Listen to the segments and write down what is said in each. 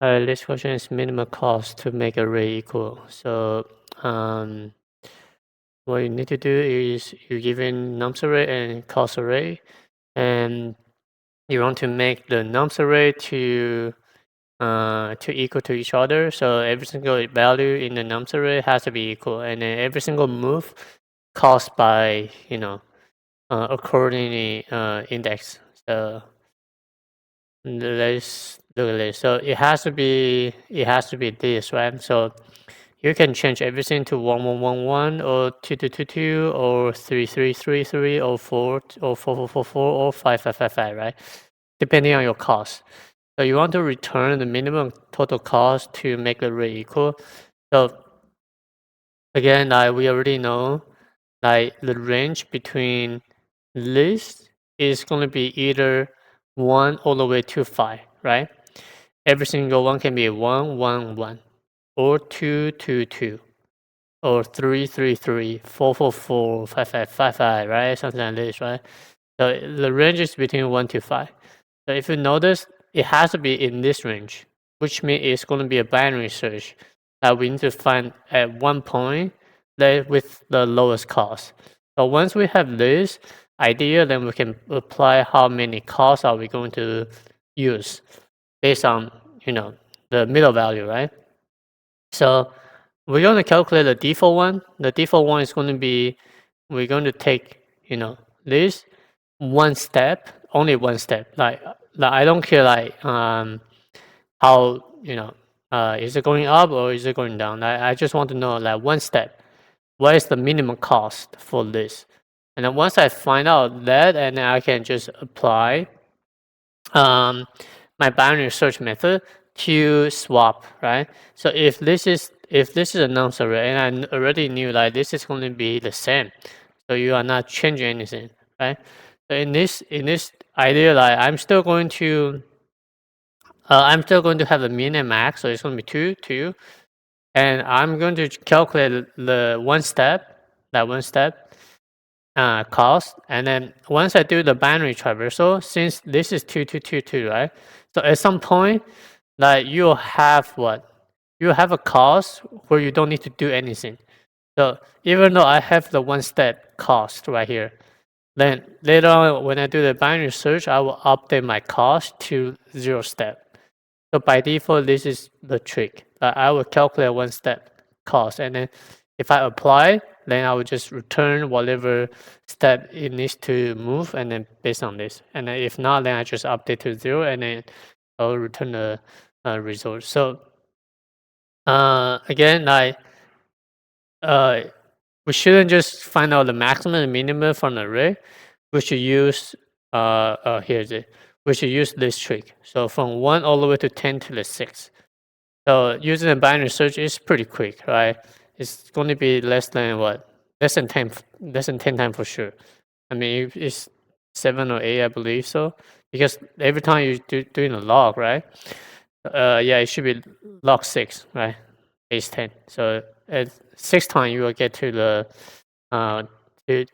This question is minimum cost to make array equal. So um, what you need to do is you given nums array and cost array, and you want to make the nums array to equal to each other. So every single value in the nums array has to be equal, and then every single move cost by accordingly index. So let's look at this. So it has to be this, right? So you can change everything to 1111 or 2222 or 3333 or 4444 or 5555, right? Depending on your cost. So you want to return the minimum total cost to make the array equal. So again, like we already know, like the range between list is going to be either 1 all the way to 5, right? Every single one can be 1, 1, 1, or 2, 2, 2, or 3, 3, 3, 4, 4, 4, 5, 5, 5, 5, right? Something like this, right? So the range is between 1 to 5. So if you notice, it has to be in this range, which means it's going to be a binary search that we need to find at one point that with the lowest cost. So once we have this idea, then we can apply how many costs are we going to use based on the middle value, right? So we're going to calculate the default one. The default one is going to be we're going to take this one step, only one step. Like I don't care how is it going up or is it going down. I just want to know like one step. What is the minimum cost for this? And then once I find out that, and then I can just apply um, my binary search method to swap, right? So if this is a nonce array, and I already knew like this is going to be the same, so you are not changing anything, right? So in this idea, like I'm still going to have a min and max, so it's going to be 2, 2, and I'm going to calculate the one step cost, and then once I do the binary traversal, since this is 2, 2, 2, 2, right? So at some point, like you'll have what? You have a cost where you don't need to do anything. So even though I have the one step cost right here, then later on when I do the binary search, I will update my cost to 0 step. So by default, this is the trick. I will calculate one step cost, and then if I apply, then I will just return whatever step it needs to move, and then based on this. And then if not, then I just update to 0, and then I'll return the result. So again, uh, we shouldn't just find out the maximum and minimum from the array. We should use here's it. We should use this trick. So from 1 all the way to 10 to the 6. So using a binary search is pretty quick, right? It's going to be less than what? Less than 10 times for sure. I mean, it's 7 or 8, I believe so. Because every time you doing a log, right? Yeah, it should be log 6, right? Base 10. So at 6 times you will get to the uh to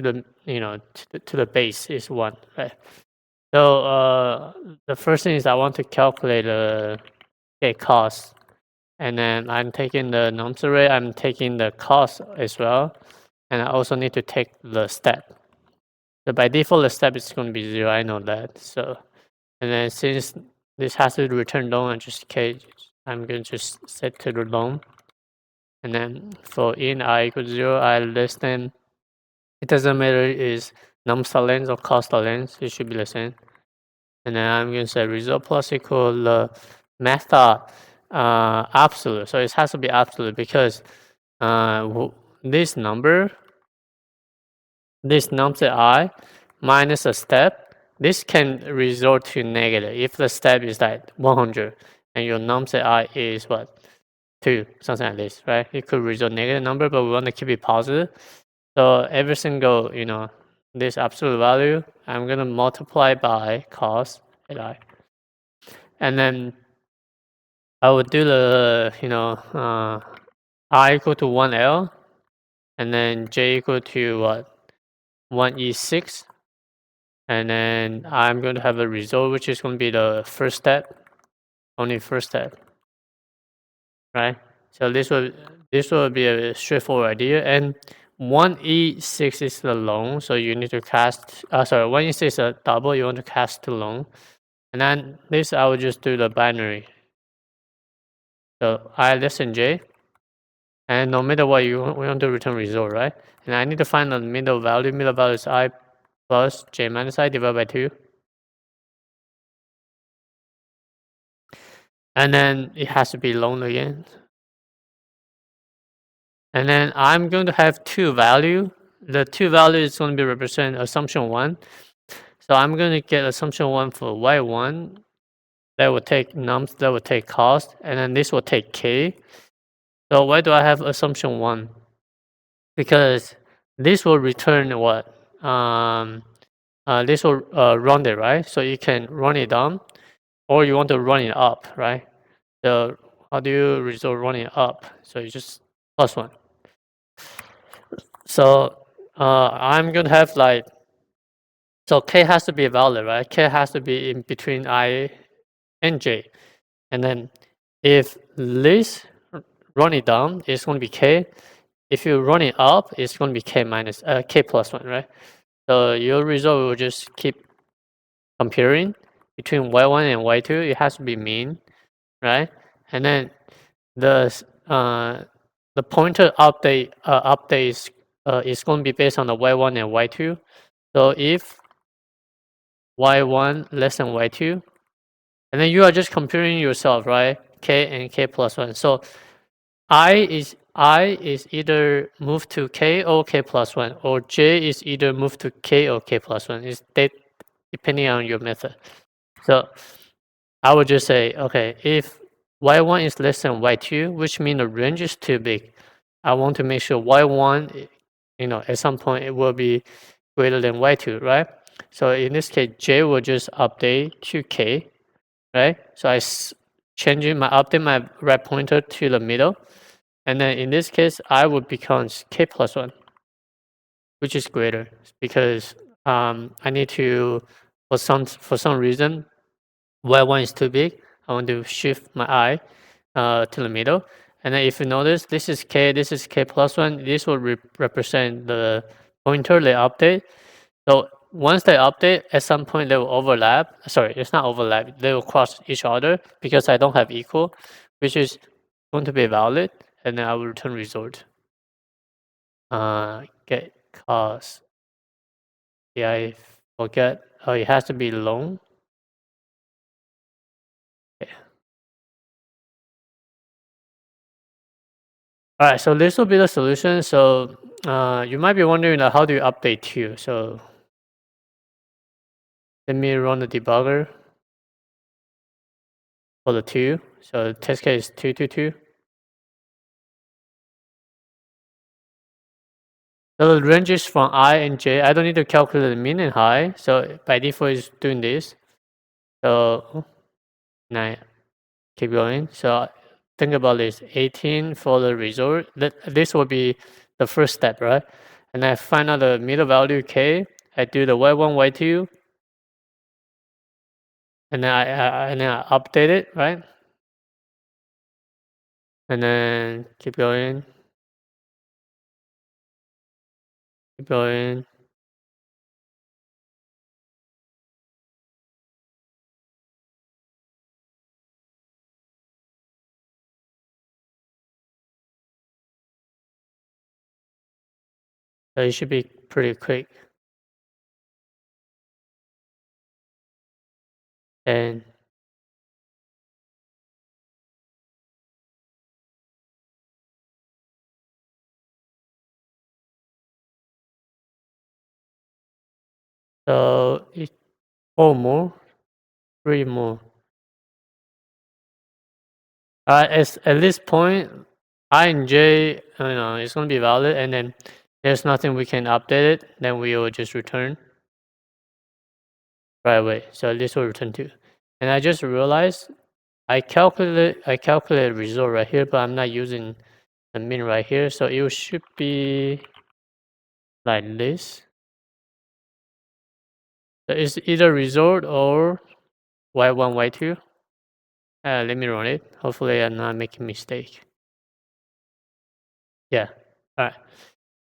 the to the base is 1, right? So the first thing is I want to calculate the cost, and then I'm taking the nums array, I'm taking the cost as well, and I also need to take the step. So by default, the step is going to be 0. I know that. So, and then since this has to return long, and just case, I'm going to just set to the long. And then for in I equals 0, I less than. It doesn't matter is numstar length or cost length. It should be the same. And then I'm going to say result plus equal the method absolute. So it has to be absolute because this number I minus a step, this can result to negative if the step is like 100 and your I is what? 2, something like this, right? It could result negative number, but we want to keep it positive. So every single, this absolute value, I'm going to multiply by cost I. And then I would do the, I equal to 1L, and then J equal to what? 1E6. And then I'm going to have a result, which is going to be the first step. only first step, right? So this will be a straightforward idea. And 1e6 is the long, so you need to cast. Sorry, 1e6 is a double. You want to cast to long, and then this I will just do the binary. So I less than j, and no matter what we want to return result, right? And I need to find the middle value. Middle value is I plus j minus I divided by 2. And then it has to be long again. And then I'm going to have two value. The two value is going to be represent assumption 1. So I'm going to get assumption 1 for y1. That will take nums, that will take cost, and then this will take k. So why do I have assumption 1? Because this will return what? This will run it, right? So you can run it down, or you want to run it up, right? So how do you resolve running up? So you just plus 1. So I'm gonna have like, so k has to be valid, right? K has to be in between I and j, and then if this run it down, it's going to be k. If you run it up, it's going to be k minus k plus 1, right? So your result will just keep comparing between y1 and y2. It has to be mean, right? And then the the pointer update is going to be based on the y1 and y2. So if y1 less than y2, and then you are just comparing yourself, right? K and k plus 1. So I is either moved to k or k plus 1, or j is either moved to k or k plus 1. It's depending on your method. So I would just say, okay, if y1 is less than y2, which means the range is too big, I want to make sure y1, at some point it will be greater than y2, right? So in this case, j will just update to k, right? So update my right pointer to the middle, and then in this case, I would become k plus 1, which is greater because I need to, for some reason, y1 is too big. I want to shift my I to the middle. And then if you notice, this is k plus 1. This will represent the pointer they update. So once they update, at some point they will overlap. Sorry, it's not overlap. They will cross each other because I don't have equal, which is going to be valid. And then I will return result. Get cost. Yeah, I forget. Oh, it has to be long. Okay. All right, so this will be the solution. So you might be wondering how do you update Q? So let me run the debugger for the 2. So test case 222. So the range is from I and j. I don't need to calculate the mean and high. So by default, it's doing this. So now keep going. So think about this: 18 for the result. This will be the first step, right? And I find out the middle value k. I do the y1, y2, and then I update it, right? And then keep going, keep going. So it should be pretty quick. And so it 4 more, 3 more. At this point, I and j, it's gonna be valid, and then there's nothing we can update it. Then we will just return right away. So this will return 2. And I just realized I calculated result right here, but I'm not using the mean right here. So it should be like this. So it's either result or y1, y2. Let me run it. Hopefully I'm not making mistake. Yeah. All right.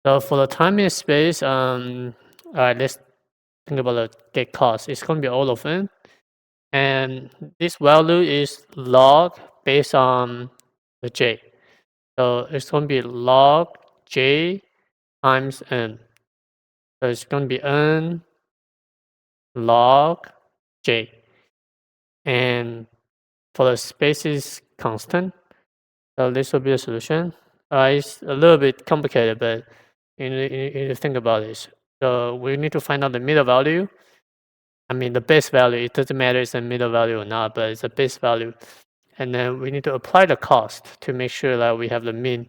So for the time and space, all right, let's think about the get cost. It's going to be all of them. And this value is log based on the j. So it's going to be log j times n. So it's going to be n log j. And for the space is constant. So this will be a solution. It's a little bit complicated, but you need to think about this. So we need to find out the middle value. I mean, the base value. It doesn't matter if it's a middle value or not, but it's a base value. And then we need to apply the cost to make sure that we have the mean.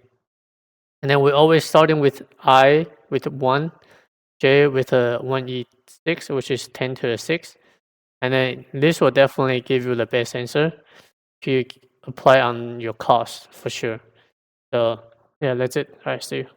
And then we're always starting with I with 1, j with a 1e6, which is 10 to the 6. And then this will definitely give you the best answer if you apply on your cost for sure. So yeah, that's it. All right, see you.